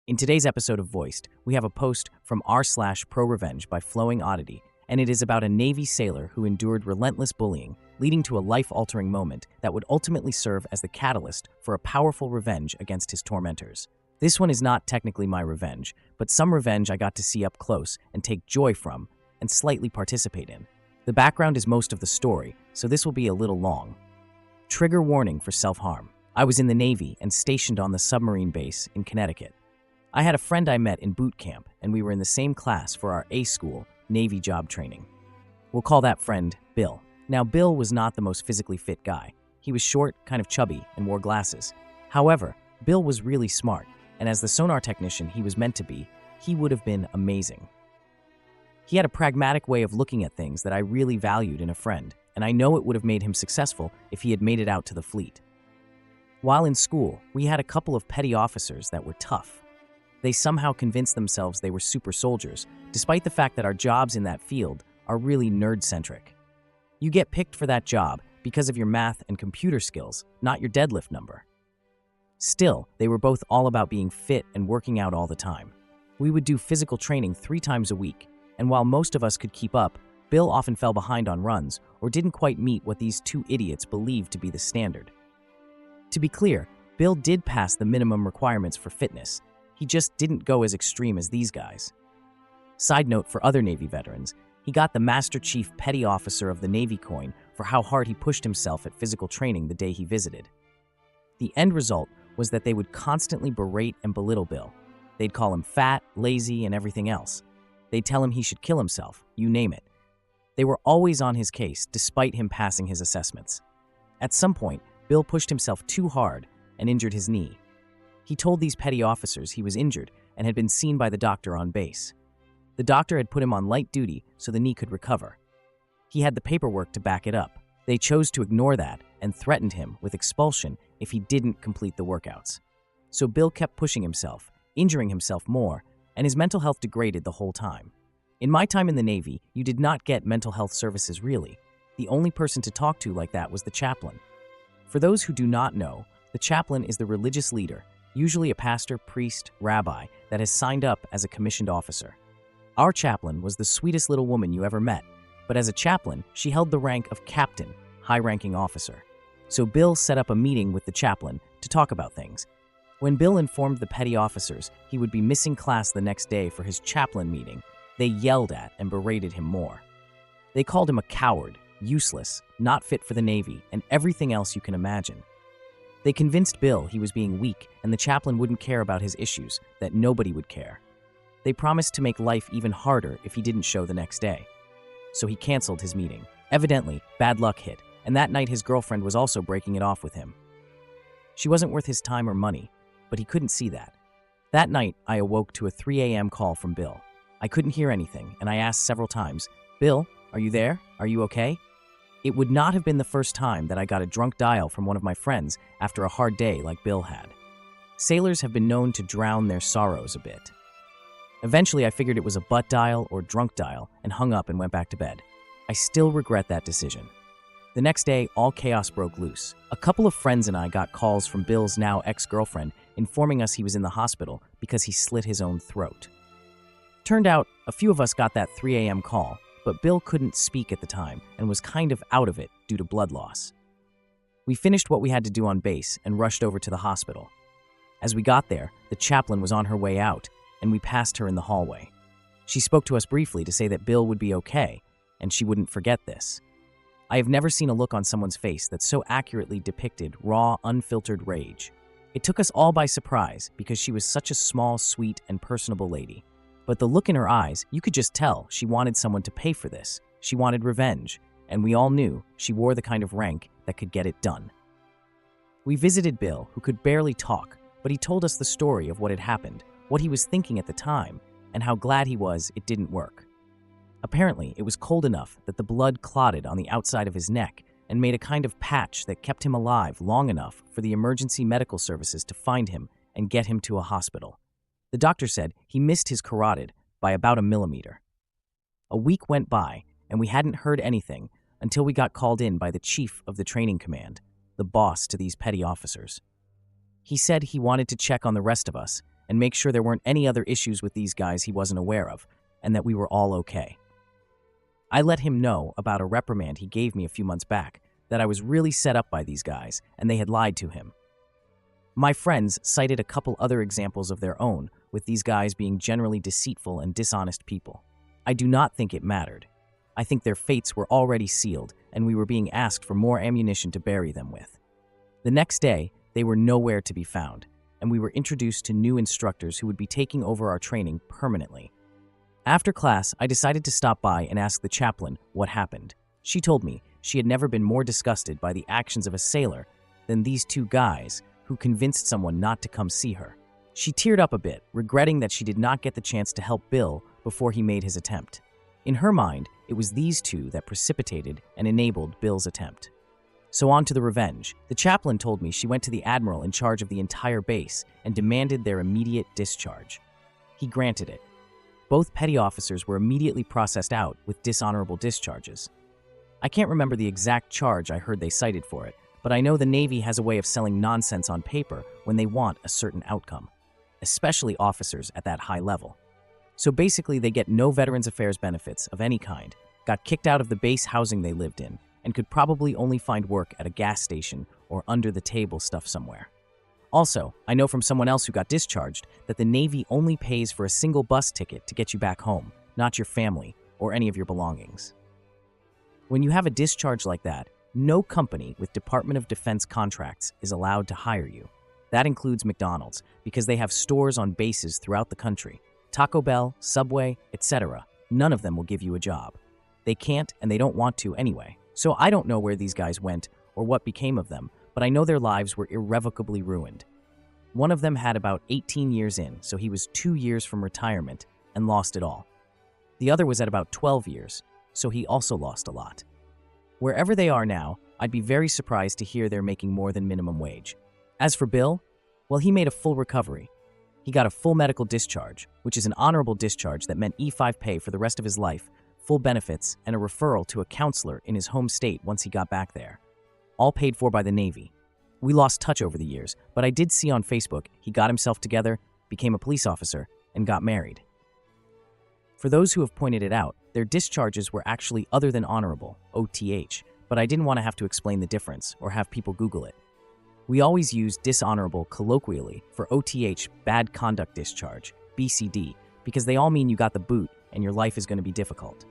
In today's episode of Voiced, we have a post from r/ProRevenge by Flowing Oddity, and it is about a Navy sailor who endured relentless bullying, leading to a life-altering moment that would ultimately serve as the catalyst for a powerful revenge against his tormentors. This one is not technically my revenge, but some revenge I got to see up close and take joy from, and slightly participate in. The background is most of the story, so this will be a little long. Trigger warning for self-harm. I was in the Navy and stationed on the submarine base in Connecticut. I had a friend I met in boot camp, and we were in the same class for our A school, Navy job training. We'll call that friend Bill. Now, Bill was not the most physically fit guy. He was short, kind of chubby, and wore glasses. However, Bill was really smart, and as the sonar technician he was meant to be, he would have been amazing. He had a pragmatic way of looking at things that I really valued in a friend, and I know it would have made him successful if he had made it out to the fleet. While in school, we had a couple of petty officers that were tough. They somehow convinced themselves they were super soldiers, despite the fact that our jobs in that field are really nerd-centric. You get picked for that job because of your math and computer skills, not your deadlift number. Still, they were both all about being fit and working out all the time. We would do physical training 3 times a week, and while most of us could keep up, Bill often fell behind on runs or didn't quite meet what these two idiots believed to be the standard. To be clear, Bill did pass the minimum requirements for fitness. He just didn't go as extreme as these guys. Side note for other Navy veterans, he got the Master Chief Petty Officer of the Navy coin for how hard he pushed himself at physical training the day he visited. The end result was that they would constantly berate and belittle Bill. They'd call him fat, lazy, and everything else. They'd tell him he should kill himself, you name it. They were always on his case despite him passing his assessments. At some point, Bill pushed himself too hard and injured his knee. He told these petty officers he was injured and had been seen by the doctor on base. The doctor had put him on light duty so the knee could recover. He had the paperwork to back it up. They chose to ignore that and threatened him with expulsion if he didn't complete the workouts. So Bill kept pushing himself, injuring himself more, and his mental health degraded the whole time. In my time in the Navy, you did not get mental health services really. The only person to talk to like that was the chaplain. For those who do not know, the chaplain is the religious leader, usually a pastor, priest, rabbi, that has signed up as a commissioned officer. Our chaplain was the sweetest little woman you ever met, but as a chaplain, she held the rank of captain, high-ranking officer. So Bill set up a meeting with the chaplain to talk about things. When Bill informed the petty officers he would be missing class the next day for his chaplain meeting, they yelled at and berated him more. They called him a coward, useless, not fit for the Navy, and everything else you can imagine. They convinced Bill he was being weak and the chaplain wouldn't care about his issues, that nobody would care. They promised to make life even harder if he didn't show the next day. So he canceled his meeting. Evidently, bad luck hit, and that night his girlfriend was also breaking it off with him. She wasn't worth his time or money, but he couldn't see that. That night, I awoke to a 3 a.m. call from Bill. I couldn't hear anything, and I asked several times, "Bill, are you there? Are you okay?" It would not have been the first time that I got a drunk dial from one of my friends after a hard day like Bill had. Sailors have been known to drown their sorrows a bit. Eventually, I figured it was a butt dial or drunk dial and hung up and went back to bed. I still regret that decision. The next day, all chaos broke loose. A couple of friends and I got calls from Bill's now ex-girlfriend informing us he was in the hospital because he slit his own throat. Turned out, a few of us got that 3 a.m. call, but Bill couldn't speak at the time and was kind of out of it due to blood loss. We finished what we had to do on base and rushed over to the hospital. As we got there, the chaplain was on her way out, and we passed her in the hallway. She spoke to us briefly to say that Bill would be okay, and she wouldn't forget this. I have never seen a look on someone's face that so accurately depicted raw, unfiltered rage. It took us all by surprise because she was such a small, sweet, and personable lady. But the look in her eyes, you could just tell she wanted someone to pay for this. She wanted revenge, and we all knew she wore the kind of rank that could get it done. We visited Bill, who could barely talk, but he told us the story of what had happened, what he was thinking at the time, and how glad he was it didn't work. Apparently, it was cold enough that the blood clotted on the outside of his neck and made a kind of patch that kept him alive long enough for the emergency medical services to find him and get him to a hospital. The doctor said he missed his carotid by about a millimeter. A week went by, and we hadn't heard anything until we got called in by the chief of the training command, the boss to these petty officers. He said he wanted to check on the rest of us and make sure there weren't any other issues with these guys he wasn't aware of, and that we were all okay. I let him know about a reprimand he gave me a few months back, that I was really set up by these guys, and they had lied to him. My friends cited a couple other examples of their own, with these guys being generally deceitful and dishonest people. I do not think it mattered. I think their fates were already sealed, and we were being asked for more ammunition to bury them with. The next day, they were nowhere to be found, and we were introduced to new instructors who would be taking over our training permanently. After class, I decided to stop by and ask the chaplain what happened. She told me she had never been more disgusted by the actions of a sailor than these two guys who convinced someone not to come see her. She teared up a bit, regretting that she did not get the chance to help Bill before he made his attempt. In her mind, it was these two that precipitated and enabled Bill's attempt. So on to the revenge. The chaplain told me she went to the admiral in charge of the entire base and demanded their immediate discharge. He granted it. Both petty officers were immediately processed out with dishonorable discharges. I can't remember the exact charge I heard they cited for it, but I know the Navy has a way of selling nonsense on paper when they want a certain outcome, especially officers at that high level. So basically, they get no Veterans Affairs benefits of any kind, got kicked out of the base housing they lived in, and could probably only find work at a gas station or under-the-table stuff somewhere. Also, I know from someone else who got discharged that the Navy only pays for a single bus ticket to get you back home, not your family or any of your belongings. When you have a discharge like that, no company with Department of Defense contracts is allowed to hire you. That includes McDonald's, because they have stores on bases throughout the country. Taco Bell, Subway, etc. None of them will give you a job. They can't, and they don't want to anyway. So I don't know where these guys went or what became of them, but I know their lives were irrevocably ruined. One of them had about 18 years in, so he was 2 years from retirement and lost it all. The other was at about 12 years, so he also lost a lot. Wherever they are now, I'd be very surprised to hear they're making more than minimum wage. As for Bill, well, he made a full recovery. He got a full medical discharge, which is an honorable discharge that meant E5 pay for the rest of his life, full benefits, and a referral to a counselor in his home state once he got back there. All paid for by the Navy. We lost touch over the years, but I did see on Facebook he got himself together, became a police officer, and got married. For those who have pointed it out, their discharges were actually other than honorable, OTH, but I didn't want to have to explain the difference or have people Google it. We always use dishonorable colloquially for OTH, bad conduct discharge, BCD, because they all mean you got the boot and your life is going to be difficult.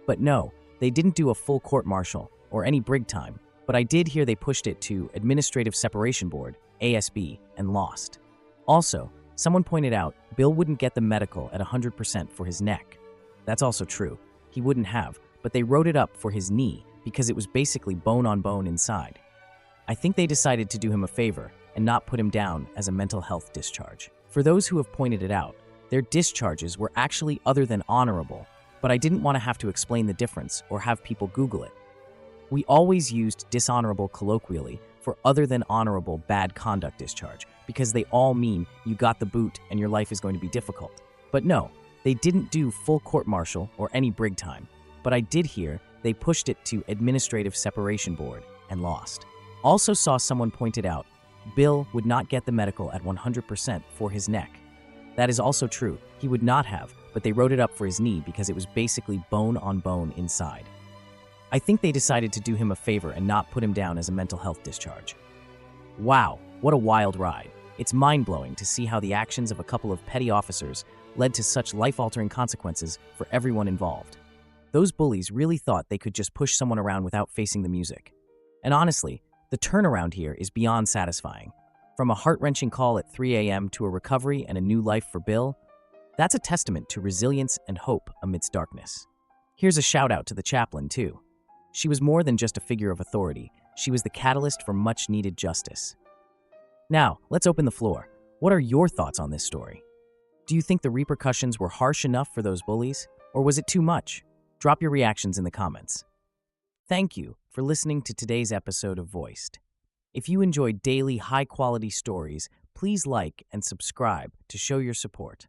But no, they didn't do a full court-martial or any brig time, but I did hear they pushed it to Administrative Separation Board, ASB, and lost. Also, someone pointed out Bill wouldn't get the medical at 100% for his neck. That's also true. He wouldn't have, but they wrote it up for his knee because it was basically bone on bone inside. I think they decided to do him a favor and not put him down as a mental health discharge. For those who have pointed it out, their discharges were actually other than honorable, but I didn't want to have to explain the difference or have people Google it. We always used dishonorable colloquially for other than honorable bad conduct discharge because they all mean you got the boot and your life is going to be difficult. But no, they didn't do full court-martial or any brig time, but I did hear they pushed it to Administrative Separation Board and lost. Also saw someone pointed out Bill would not get the medical at 100% for his neck. That is also true. He would not have, but they wrote it up for his knee because it was basically bone on bone inside. I think they decided to do him a favor and not put him down as a mental health discharge. Wow, what a wild ride. It's mind-blowing to see how the actions of a couple of petty officers led to such life-altering consequences for everyone involved. Those bullies really thought they could just push someone around without facing the music. And honestly, the turnaround here is beyond satisfying. From a heart-wrenching call at 3 a.m. to a recovery and a new life for Bill, that's a testament to resilience and hope amidst darkness. Here's a shout-out to the chaplain, too. She was more than just a figure of authority. She was the catalyst for much-needed justice. Now, let's open the floor. What are your thoughts on this story? Do you think the repercussions were harsh enough for those bullies, or was it too much? Drop your reactions in the comments. Thank you for listening to today's episode of Voiced. If you enjoyed daily, high-quality stories, please like and subscribe to show your support.